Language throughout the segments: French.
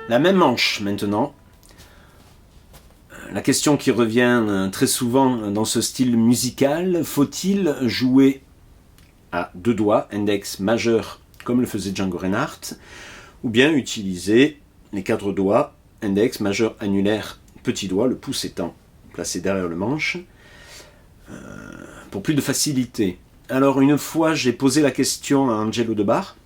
La même manche maintenant. La question qui revient très souvent dans ce style musical, faut-il jouer à deux doigts, index majeur comme le faisait Django Reinhardt, ou bien utiliser les quatre doigts, index majeur annulaire petit doigt, le pouce étant placé derrière le manche, pour plus de facilité. Alors une fois j'ai posé la question à Angelo Debar,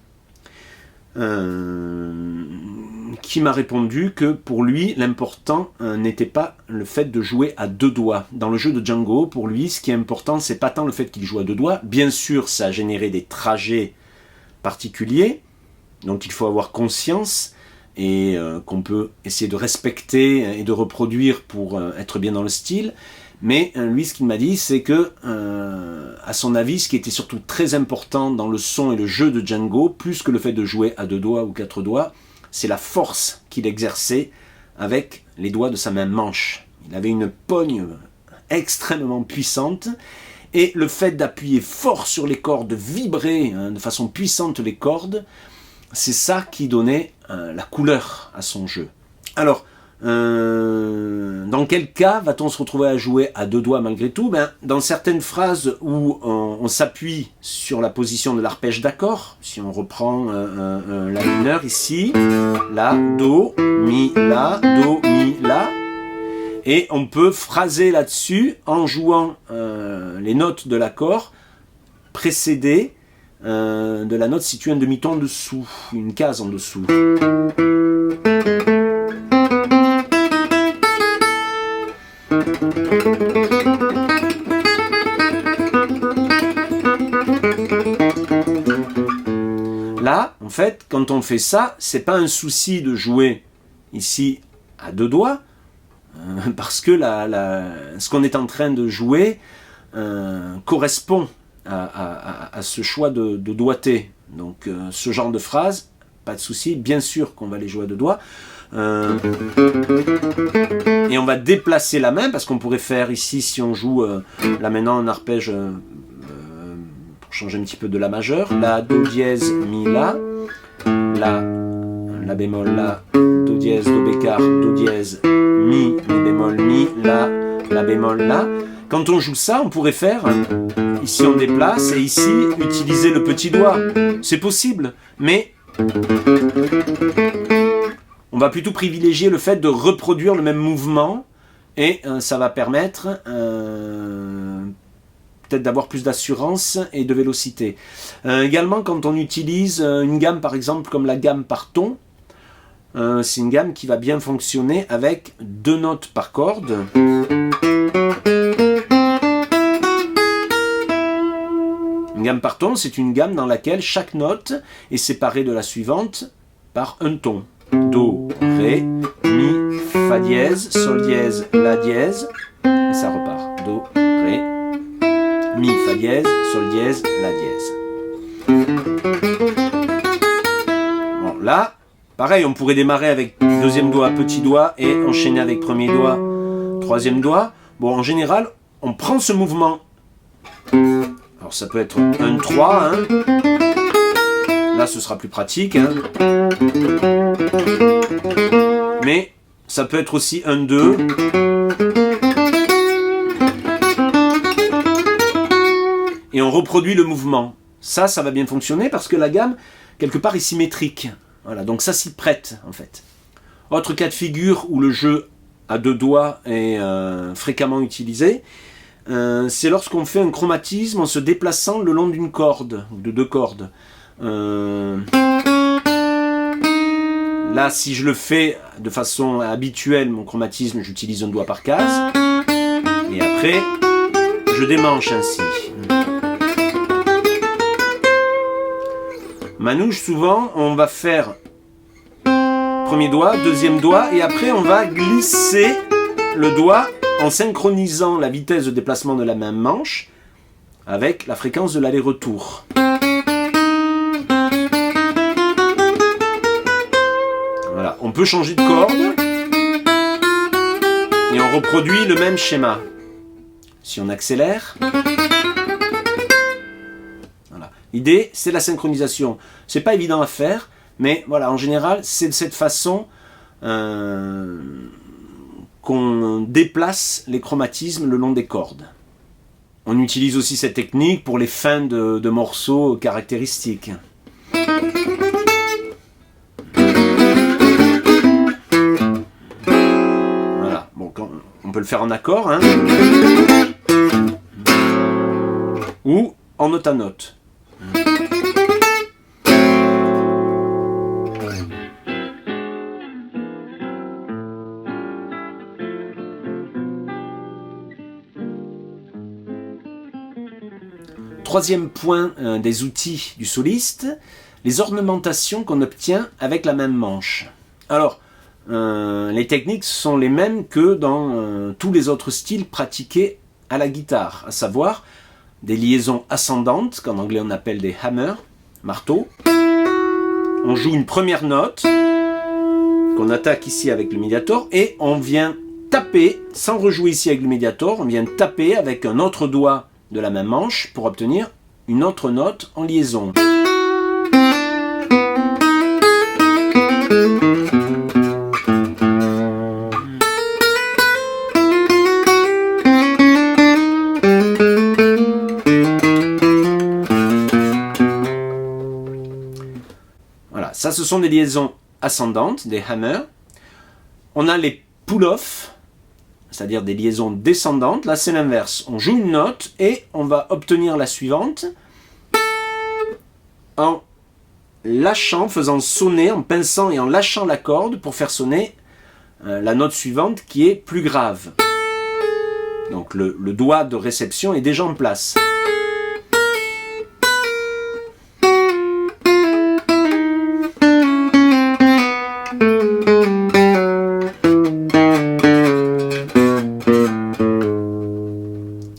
qui m'a répondu que pour lui l'important n'était pas le fait de jouer à deux doigts. Dans le jeu de Django, pour lui ce qui est important c'est pas tant le fait qu'il joue à deux doigts, bien sûr ça a généré des trajets particuliers dont il faut avoir conscience et qu'on peut essayer de respecter et de reproduire pour être bien dans le style. Mais lui, ce qu'il m'a dit, c'est que, à son avis, ce qui était surtout très important dans le son et le jeu de Django, plus que le fait de jouer à deux doigts ou quatre doigts, c'est la force qu'il exerçait avec les doigts de sa main manche. Il avait une pogne extrêmement puissante, et le fait d'appuyer fort sur les cordes, de vibrer de façon puissante les cordes, c'est ça qui donnait la couleur à son jeu. Alors, dans quel cas va-t-on se retrouver à jouer à deux doigts malgré tout? Dans certaines phrases où on s'appuie sur la position de l'arpège d'accord, si on reprend la mineur ici, la, do, mi, la, et on peut phraser là-dessus en jouant les notes de l'accord précédées de la note située un demi-ton en dessous, une case en dessous. Là, en fait, quand on fait ça, c'est pas un souci de jouer ici à deux doigts, parce que ce qu'on est en train de jouer correspond à ce choix de doigté. Donc ce genre de phrase, pas de souci, bien sûr qu'on va les jouer à deux doigts. Et on va déplacer la main, parce qu'on pourrait faire ici, si on joue là maintenant un arpège pour changer un petit peu de la majeure, la, do dièse, mi, la bémol, la, do dièse, do bécard, do dièse, mi bémol, mi, la bémol, la. Quand on joue ça, on pourrait faire, ici on déplace, et ici utiliser le petit doigt. C'est possible, mais on va plutôt privilégier le fait de reproduire le même mouvement, et ça va permettre peut-être d'avoir plus d'assurance et de vélocité. Également, quand on utilise une gamme, par exemple, comme la gamme par ton, c'est une gamme qui va bien fonctionner avec deux notes par corde. Une gamme par ton, c'est une gamme dans laquelle chaque note est séparée de la suivante par un ton. Do, ré, mi, fa dièse, sol dièse, la dièse, et ça repart. Do, ré, mi, fa dièse, sol dièse, la dièse. Bon, là, pareil, on pourrait démarrer avec deuxième doigt, petit doigt, et enchaîner avec premier doigt, troisième doigt. Bon, en général, on prend ce mouvement. Alors ça peut être 1-3, hein. Là ce sera plus pratique, hein. Mais ça peut être aussi 1-2. Et on reproduit le mouvement. Ça va bien fonctionner parce que la gamme, quelque part, est symétrique. Voilà, donc ça s'y prête, en fait. Autre cas de figure où le jeu à deux doigts est fréquemment utilisé, c'est lorsqu'on fait un chromatisme en se déplaçant le long d'une corde, ou de deux cordes. Là, si je le fais de façon habituelle, mon chromatisme, j'utilise un doigt par case. Et après, je démanche ainsi. Manouche, souvent, on va faire premier doigt, deuxième doigt, et après on va glisser le doigt en synchronisant la vitesse de déplacement de la même manche avec la fréquence de l'aller-retour. On peut changer de corde et on reproduit le même schéma. Si on accélère, voilà. L'idée, c'est la synchronisation. C'est pas évident à faire, mais voilà, en général, c'est de cette façon qu'on déplace les chromatismes le long des cordes. On utilise aussi cette technique pour les fins de morceaux caractéristiques. Voilà, bon, on peut le faire en accord, hein, ou en note à note. Troisième point des outils du soliste, les ornementations qu'on obtient avec la même manche. Alors, les techniques sont les mêmes que dans tous les autres styles pratiqués à la guitare, à savoir des liaisons ascendantes, qu'en anglais on appelle des hammers, marteaux. On joue une première note, qu'on attaque ici avec le médiator, et on vient taper, sans rejouer ici avec le médiator, on vient taper avec un autre doigt de la même manche pour obtenir une autre note en liaison. Voilà, ça ce sont des liaisons ascendantes, des hammers. On a les pull-off, c'est-à-dire des liaisons descendantes. Là, c'est l'inverse. On joue une note et on va obtenir la suivante en lâchant, faisant sonner, en pinçant et en lâchant la corde pour faire sonner la note suivante qui est plus grave. Donc le doigt de réception est déjà en place.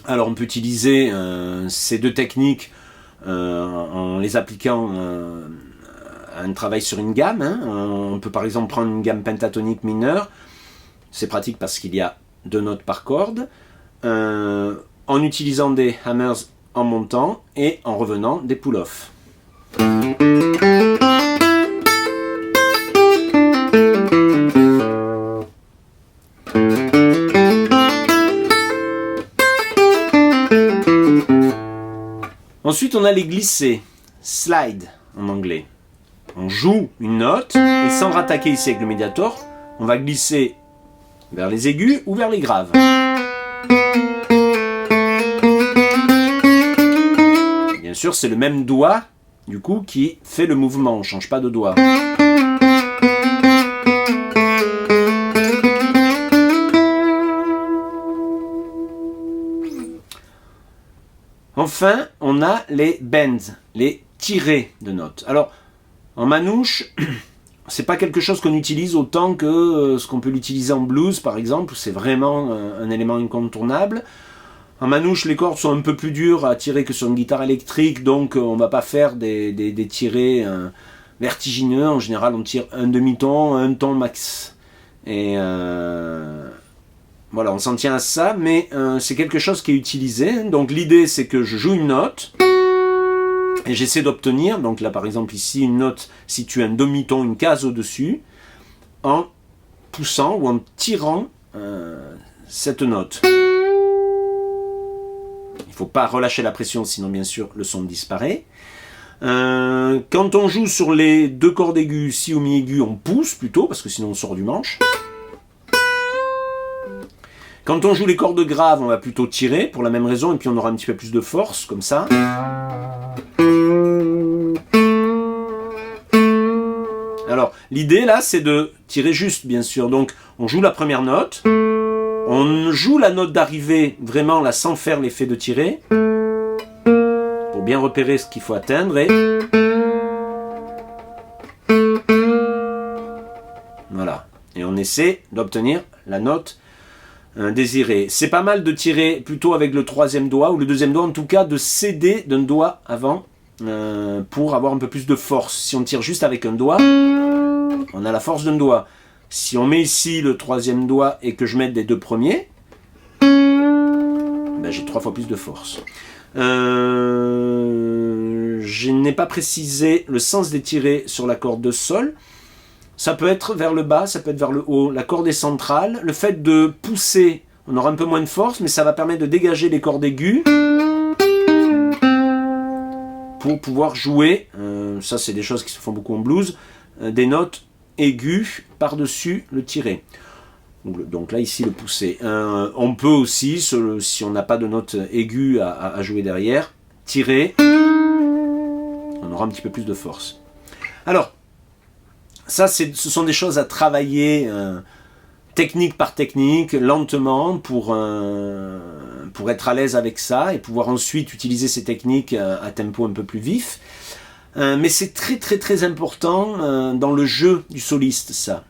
Alors on peut utiliser ces deux techniques en les appliquant à un travail sur une gamme. Hein. On peut par exemple prendre une gamme pentatonique mineure. C'est pratique parce qu'il y a 2 notes par corde. En utilisant des hammers en montant et en revenant des pull-off. Ensuite, on a les glissés, slide en anglais. On joue une note et sans rattaquer ici avec le médiator, on va glisser vers les aigus ou vers les graves. Bien sûr, c'est le même doigt du coup qui fait le mouvement, on ne change pas de doigt. Enfin, on a les bends, les tirés de notes. Alors, en manouche, c'est pas quelque chose qu'on utilise autant que ce qu'on peut l'utiliser en blues, par exemple, où c'est vraiment un élément incontournable. En manouche, les cordes sont un peu plus dures à tirer que sur une guitare électrique, donc on va pas faire des tirés vertigineux. En général, on tire un demi-ton, un ton max. Et voilà, on s'en tient à ça, mais c'est quelque chose qui est utilisé. Donc l'idée, c'est que je joue une note, et j'essaie d'obtenir, donc là par exemple ici, une note située un demi-ton, une case au-dessus, en poussant ou en tirant cette note. Il ne faut pas relâcher la pression, sinon bien sûr le son disparaît. Quand on joue sur les 2 cordes aiguës, si ou mi aigu, on pousse plutôt, parce que sinon on sort du manche. Quand on joue les cordes graves, on va plutôt tirer, pour la même raison, et puis on aura un petit peu plus de force, comme ça. Alors, l'idée là, c'est de tirer juste, bien sûr. Donc, on joue la première note, on joue la note d'arrivée, vraiment là, sans faire l'effet de tirer, pour bien repérer ce qu'il faut atteindre, et... Voilà. Et on essaie d'obtenir la note désirée. C'est pas mal de tirer plutôt avec le 3e doigt, ou le 2e doigt, en tout cas, de céder d'un doigt avant, pour avoir un peu plus de force. Si on tire juste avec un doigt, on a la force d'un doigt. Si on met ici le troisième doigt et que je mette les deux premiers, ben j'ai 3 fois plus de force. Je n'ai pas précisé le sens des tirets sur la corde de sol. Ça peut être vers le bas, ça peut être vers le haut. La corde est centrale. Le fait de pousser, on aura un peu moins de force, mais ça va permettre de dégager les cordes aiguës pour pouvoir jouer, ça c'est des choses qui se font beaucoup en blues, des notes aiguës par-dessus le tiré. Donc là ici le pousser. On peut aussi, si on n'a pas de notes aiguës à jouer derrière, tirer, on aura un petit peu plus de force. Alors, ça ce sont des choses à travailler technique par technique, lentement, pour être à l'aise avec ça et pouvoir ensuite utiliser ces techniques à tempo un peu plus vif. Mais c'est très très très important dans le jeu du soliste, ça.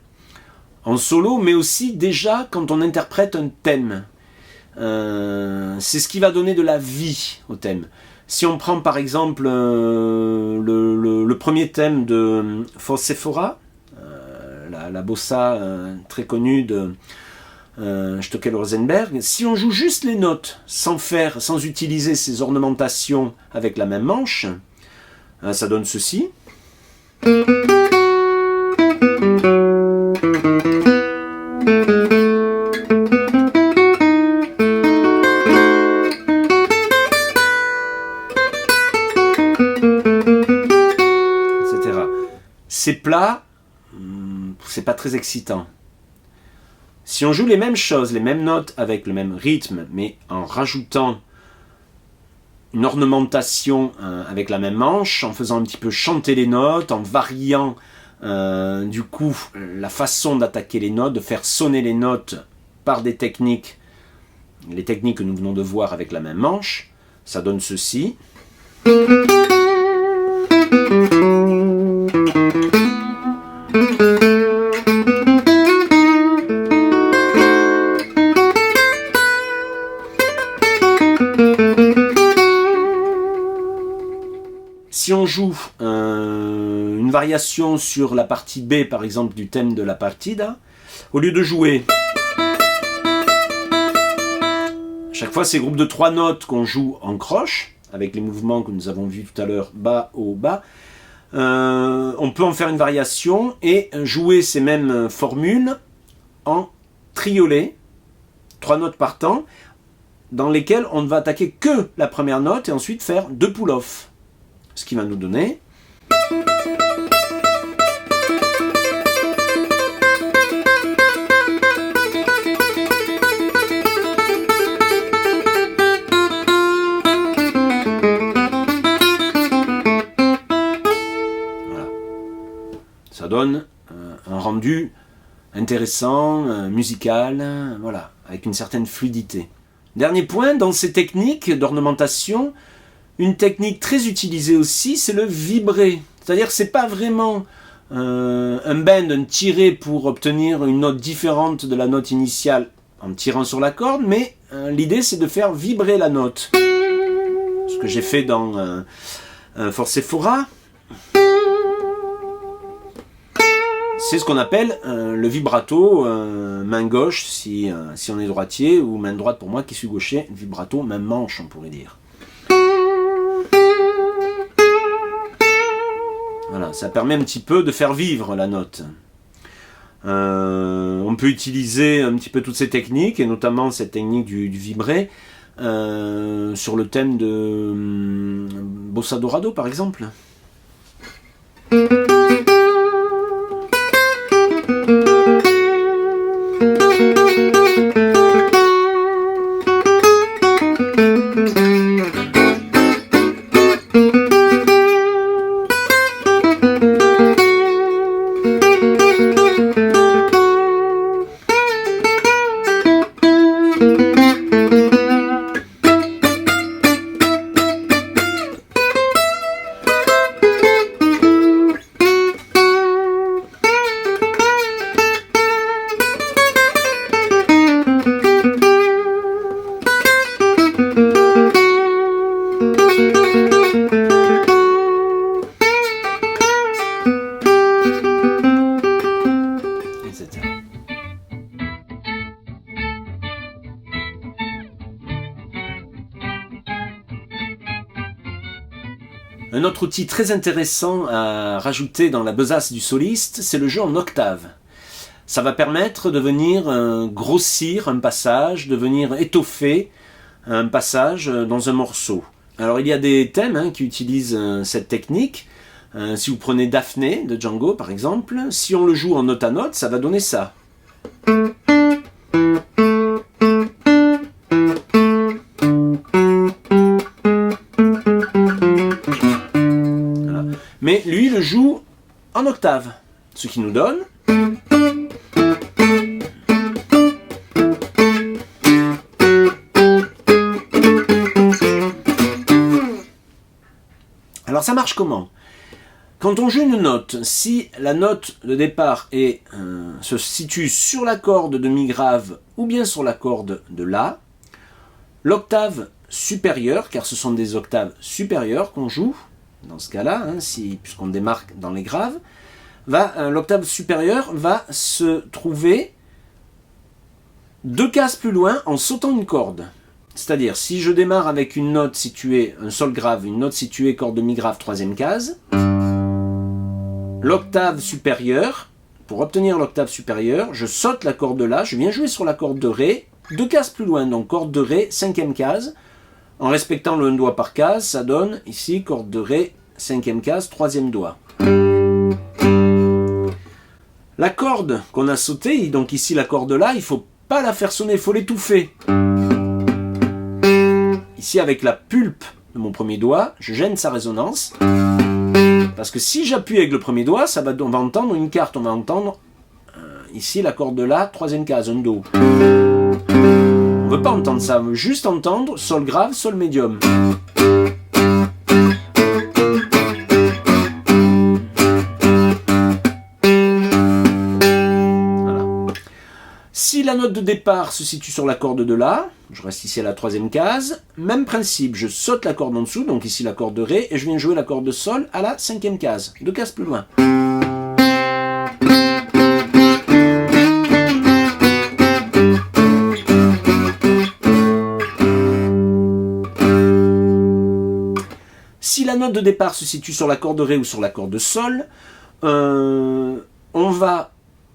En solo, mais aussi déjà quand on interprète un thème. C'est ce qui va donner de la vie au thème. Si on prend par exemple le premier thème de Forcefora, la bossa très connue de Stockel Rosenberg, si on joue juste les notes sans utiliser ces ornementations avec la même manche, ça donne ceci. C'est plat, c'est pas très excitant. Si on joue les mêmes choses, les mêmes notes avec le même rythme, mais en rajoutant une ornementation avec la même manche, en faisant un petit peu chanter les notes, en variant du coup la façon d'attaquer les notes, de faire sonner les notes par des techniques, les techniques que nous venons de voir avec la même manche, ça donne ceci. Si on joue une variation sur la partie B, par exemple, du thème de la partida, au lieu de jouer chaque fois ces groupes de 3 notes qu'on joue en croche, avec les mouvements que nous avons vus tout à l'heure, bas, haut, bas, on peut en faire une variation et jouer ces mêmes formules en triolet, 3 notes par temps, dans lesquelles on ne va attaquer que la première note et ensuite faire 2 pull-off. Ce qui va nous donner... Voilà. Ça donne un rendu intéressant, musical, voilà, avec une certaine fluidité. Dernier point, dans ces techniques d'ornementation, une technique très utilisée aussi, c'est le vibré. C'est-à-dire que ce n'est pas vraiment un bend, un tiré pour obtenir une note différente de la note initiale en tirant sur la corde, mais l'idée c'est de faire vibrer la note. Ce que j'ai fait dans Forcefora, c'est ce qu'on appelle le vibrato main gauche si on est droitier, ou main droite pour moi qui suis gaucher, vibrato main manche on pourrait dire. Voilà, ça permet un petit peu de faire vivre la note. On peut utiliser un petit peu toutes ces techniques, et notamment cette technique du vibré, sur le thème de Bossa Dorado par exemple. Un autre outil très intéressant à rajouter dans la besace du soliste, c'est le jeu en octave. Ça va permettre de venir grossir un passage, de venir étoffer un passage dans un morceau. Alors il y a des thèmes qui utilisent cette technique. Si vous prenez Daphné de Django par exemple, si on le joue en note à note, ça va donner ça. Voilà. Mais lui le joue en octave, ce qui nous donne... Alors ça marche comment? Quand on joue une note, si la note de départ se situe sur la corde de mi grave ou bien sur la corde de la, l'octave supérieure, car ce sont des octaves supérieures qu'on joue, dans ce cas-là, puisqu'on démarque dans les graves, l'octave supérieure va se trouver 2 cases plus loin en sautant une corde. C'est-à-dire, si je démarre avec une note située, un sol grave, une note située corde de mi grave, 3e case, l'octave supérieure, pour obtenir l'octave supérieure, je saute la corde de la, je viens jouer sur la corde de ré, 2 cases plus loin, donc corde de ré, 5e case, en respectant le 1 doigt par case, ça donne ici corde de ré, 5e case, 3e doigt. La corde qu'on a sautée, donc ici la corde de la, il ne faut pas la faire sonner, il faut l'étouffer. Ici, avec la pulpe de mon premier doigt, je gêne sa résonance. Parce que si j'appuie avec le premier doigt, on va entendre une carte. On va entendre ici la corde de la, 3e case, un do. On ne veut pas entendre ça, on veut juste entendre sol grave, sol médium. Voilà. Si la note de départ se situe sur la corde de la, je reste ici à la 3e case, même principe, je saute la corde en dessous, donc ici la corde de ré, et je viens jouer la corde de sol à la 5e case, 2 cases plus loin. Si la note de départ se situe sur la corde de ré ou sur la corde de sol, on va,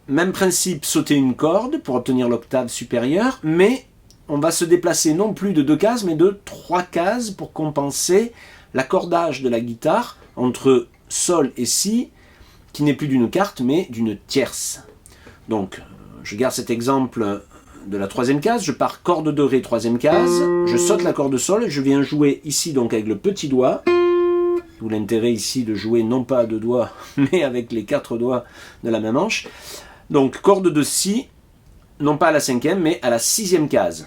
même principe, sauter une corde pour obtenir l'octave supérieure, mais on va se déplacer non plus de 2 cases, mais de 3 cases pour compenser l'accordage de la guitare entre sol et si, qui n'est plus d'une quarte, mais d'une tierce. Donc, je garde cet exemple de la 3e case, je pars corde de ré, 3e case, je saute la corde de sol, et je viens jouer ici donc avec le petit doigt, d'où l'intérêt ici de jouer non pas à 2 doigts, mais avec les 4 doigts de la même manche. Donc, corde de si, non pas à la 5e, mais à la 6e case.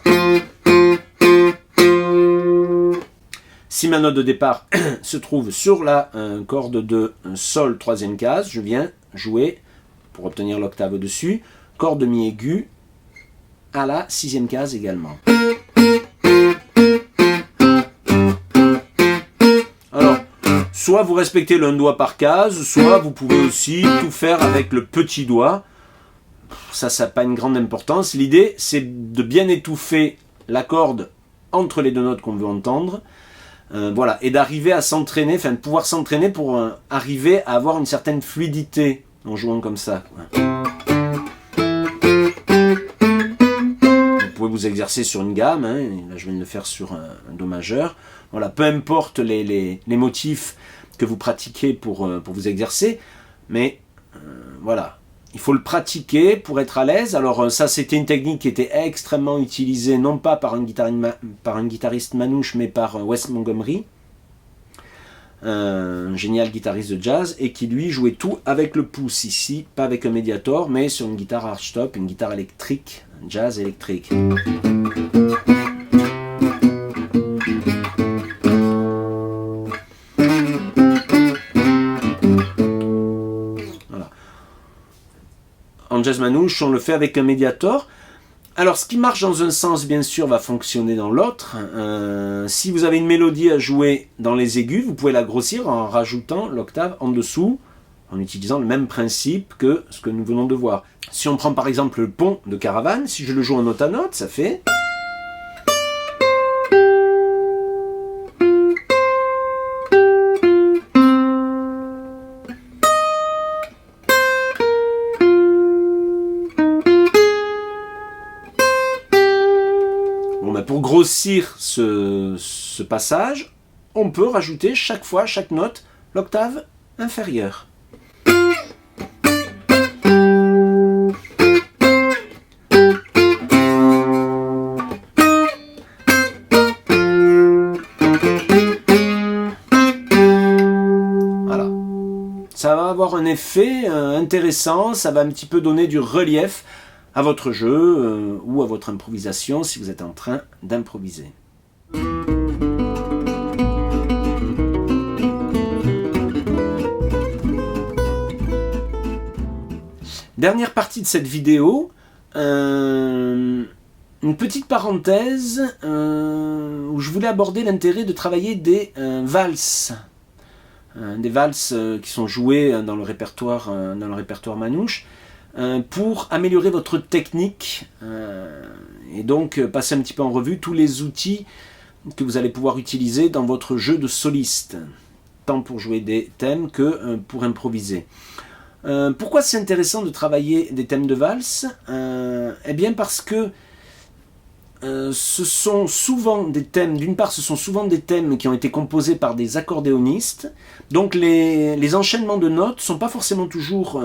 Si ma note de départ se trouve sur la corde de sol 3e case, je viens jouer, pour obtenir l'octave au-dessus, corde de mi aigu à la 6e case également. Alors, soit vous respectez le 1 doigt par case, soit vous pouvez aussi tout faire avec le petit doigt. Ça n'a pas une grande importance. L'idée, c'est de bien étouffer la corde entre les 2 notes qu'on veut entendre. Voilà, et d'arriver à s'entraîner, de pouvoir s'entraîner pour arriver à avoir une certaine fluidité en jouant comme ça. Vous pouvez vous exercer sur une gamme, là je viens de le faire sur un do majeur. Voilà, peu importe les motifs que vous pratiquez pour vous exercer, mais voilà. Il faut le pratiquer pour être à l'aise. Alors ça, c'était une technique qui était extrêmement utilisée, non pas par un guitariste manouche, mais par Wes Montgomery, un génial guitariste de jazz, et qui lui jouait tout avec le pouce ici, pas avec un médiator, mais sur une guitare archtop, une guitare électrique, un jazz électrique. En jazz manouche, on le fait avec un médiator. Alors, ce qui marche dans un sens, bien sûr, va fonctionner dans l'autre. Si vous avez une mélodie à jouer dans les aigus, vous pouvez la grossir en rajoutant l'octave en dessous, en utilisant le même principe que ce que nous venons de voir. Si on prend par exemple le pont de Caravane, si je le joue en note à note, ça fait... pour grossir ce passage, on peut rajouter chaque fois, chaque note, l'octave inférieure. Voilà. Ça va avoir un effet intéressant, ça va un petit peu donner du relief à votre jeu ou à votre improvisation si vous êtes en train d'improviser. Dernière partie de cette vidéo, une petite parenthèse où je voulais aborder l'intérêt de travailler des valses. Des valses qui sont jouées dans le répertoire manouche pour améliorer votre technique et donc passer un petit peu en revue tous les outils que vous allez pouvoir utiliser dans votre jeu de soliste, tant pour jouer des thèmes que pour improviser. Pourquoi c'est intéressant de travailler des thèmes de valse? Eh bien parce que ce sont souvent des thèmes, d'une part ce sont souvent des thèmes qui ont été composés par des accordéonistes, donc les enchaînements de notes ne sont pas forcément toujours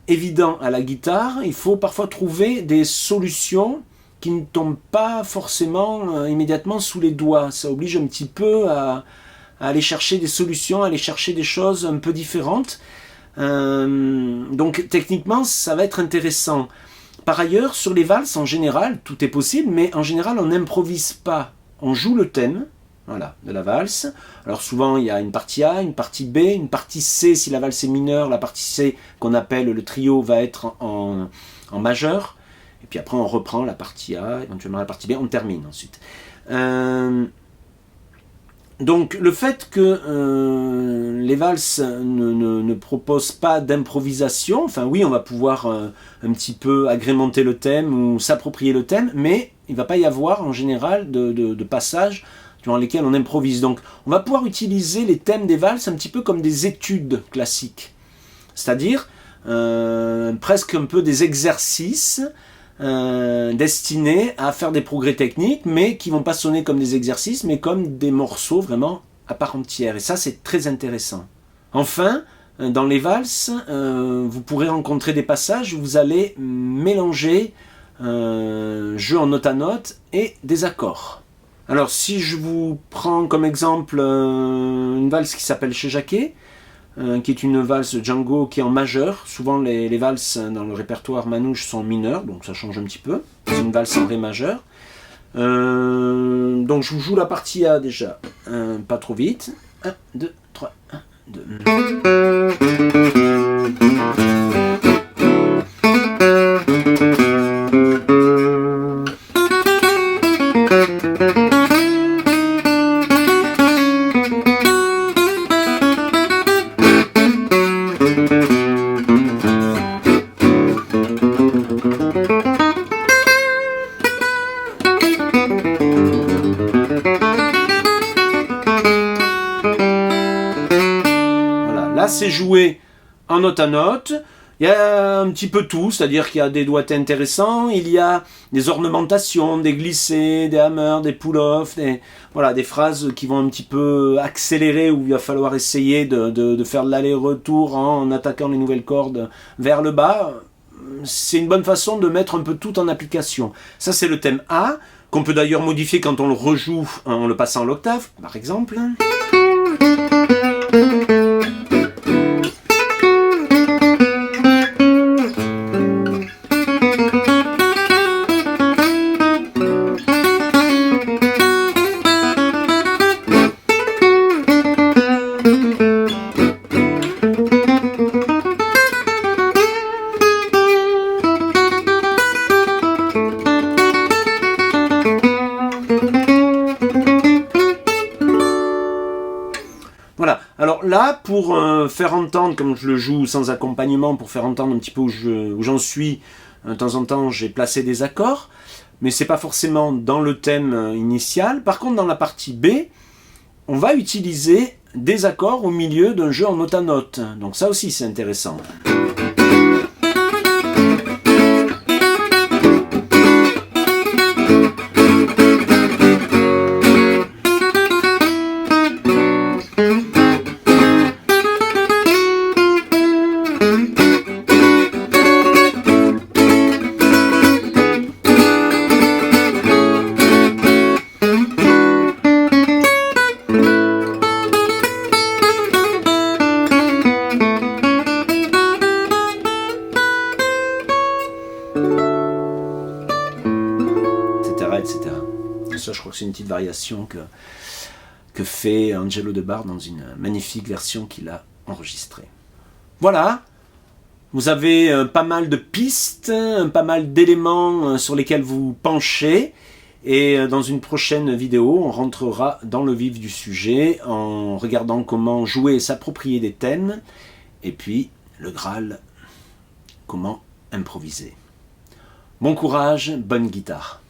évidents à la guitare. Il faut parfois trouver des solutions qui ne tombent pas forcément immédiatement sous les doigts. Ça oblige un petit peu à aller chercher des solutions, à aller chercher des choses un peu différentes. Donc techniquement ça va être intéressant. Par ailleurs, sur les valses en général, tout est possible, mais en général on n'improvise pas. On joue le thème, voilà, de la valse. Alors souvent il y a une partie A, une partie B, une partie C si la valse est mineure, la partie C qu'on appelle le trio va être en majeur. Et puis après on reprend la partie A, éventuellement la partie B, on termine ensuite. Donc le fait que les valses ne proposent pas d'improvisation, enfin oui on va pouvoir un petit peu agrémenter le thème ou s'approprier le thème, mais il ne va pas y avoir en général de passages durant lesquels on improvise. Donc on va pouvoir utiliser les thèmes des valses un petit peu comme des études classiques, c'est-à-dire presque un peu des exercices destinés à faire des progrès techniques, mais qui ne vont pas sonner comme des exercices, mais comme des morceaux vraiment à part entière. Et ça, c'est très intéressant. Enfin, dans les valses, vous pourrez rencontrer des passages où vous allez mélanger jeu en note à note et des accords. Alors, si je vous prends comme exemple une valse qui s'appelle Chez Jacquet, qui est une valse Django qui est en majeur. Souvent les valses dans le répertoire manouche sont mineures, donc ça change un petit peu. C'est une valse en ré majeur. Donc je vous joue la partie A déjà, pas trop vite. 1, 2, 3, 1, 2. C'est joué en note à note. Il y a un petit peu tout, c'est-à-dire qu'il y a des doigtés intéressants, il y a des ornementations, des glissés, des hammers, des pull-offs, des phrases qui vont un petit peu accélérer, où il va falloir essayer de faire de l'aller-retour en attaquant les nouvelles cordes vers le bas. C'est une bonne façon de mettre un peu tout en application. Ça, c'est le thème A, qu'on peut d'ailleurs modifier quand on le rejoue en le passant en l'octave, par exemple. Voilà, alors là, pour faire entendre, comme je le joue sans accompagnement, pour faire entendre un petit peu où j'en suis, de temps en temps j'ai placé des accords, mais c'est pas forcément dans le thème initial. Par contre, dans la partie B, on va utiliser des accords au milieu d'un jeu en note à note. Donc ça aussi c'est intéressant. Ça, je crois que c'est une petite variation que fait Angelo De Bar dans une magnifique version qu'il a enregistrée. Voilà, vous avez pas mal de pistes, pas mal d'éléments sur lesquels vous penchez. Et dans une prochaine vidéo, on rentrera dans le vif du sujet en regardant comment jouer et s'approprier des thèmes. Et puis, le Graal, comment improviser. Bon courage, bonne guitare.